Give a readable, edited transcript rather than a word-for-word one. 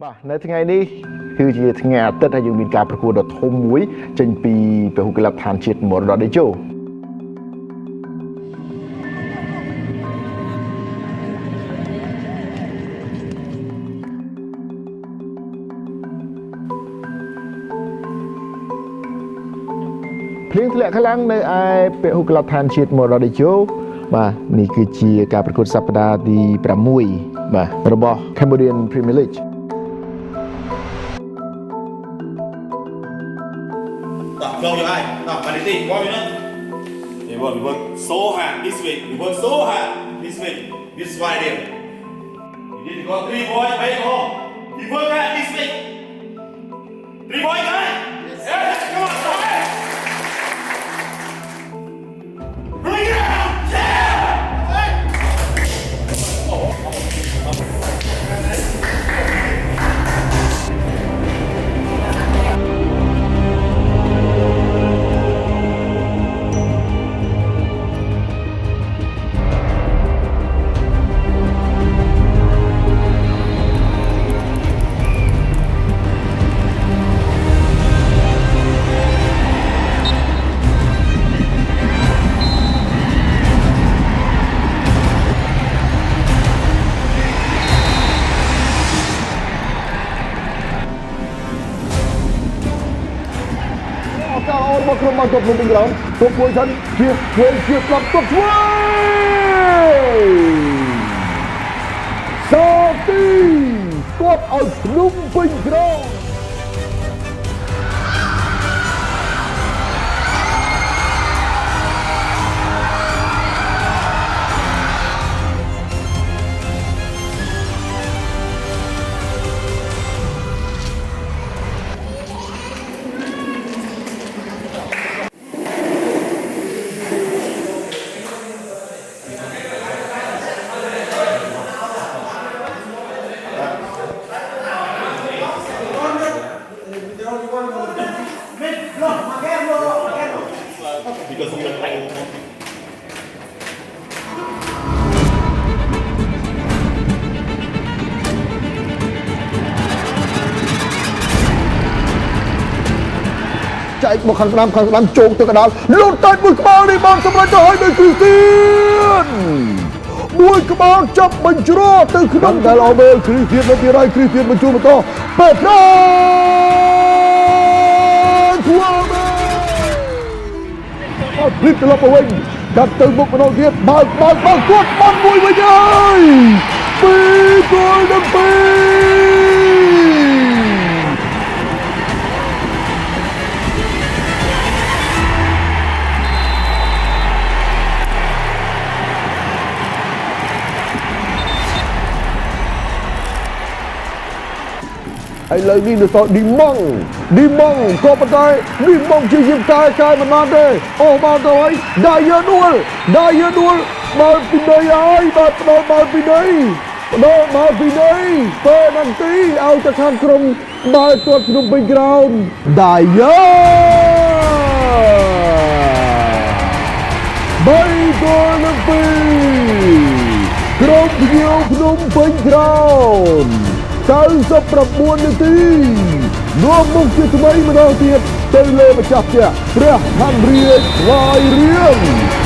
បាទនៅថ្ងៃនេះគឺជាថ្ងៃអាទិត្យហើយយើងមានការប្រកួតដ៏ធំមួយចេញពីពហុកីឡដ្ឋានជាតិមរតកតេជោភ្លៀងធ្លាក់ខ្លាំងនៅឯពហុកីឡដ្ឋានជាតិមរតកតេជោបាទនេះគឺជាការប្រកួតសប្តាហ៍ទី6បាទរបស់ Cambodian Premier League Close your eye. No, Vanity, what you know? We work so hard this week. We work so hard this week. This is why dear. You need to go 3 boys back home. We work hard this week. 3 boys, guys. Yes. Yes. Come on, come on. Bring it out. Yeah. Hey. Một không bao tập một mình đó tục cuối thân triệt lập tục sau khi tốt ở Phnom Penh đó ចែកមកខាងស្ដាំជោគទៅកណ្ដាលលូតតែមួយក្បាលនេះបានសម្រេចទៅហើយដោយគ្រីស្ទៀនមួយក្បាលចាប់បញ្ច្រោទៅក្នុងដែលអមើលគ្រីស្ទៀននៅទីហើយគ្រីស្ទៀនបញ្ជូនបន្តពេទ្រាធ្វើមកភ្លិចត្រឡប់ទៅវិញកាត់ទៅមុខម្ដងទៀតបើកគាត់បាត់មួយវិញហើយ2 គោលនឹង2ឥឡូវនេះនៅសល់ឌីម៉ងក៏ប៉ុន្តែឌីម៉ងជាយាមកាយមិនបានទេអូបានទៅហើយដាយឺដួលបើពីដីហើយបាទផ្ដោតបើពីដីពេលនាទីឲ្យទៅខាងក្រុមបើទាត់ភ្នំពេញក្រោមដាយឺ3 គោលនឹង2ក្រុមភ្ញៀវភ្នំពេញក្រោម99 នាទីនាំមុខជាថ្មីម្ដងទៀតទៅលើម្ចាស់ផ្ទះព្រះខ័នរាជថ្វាយរៀង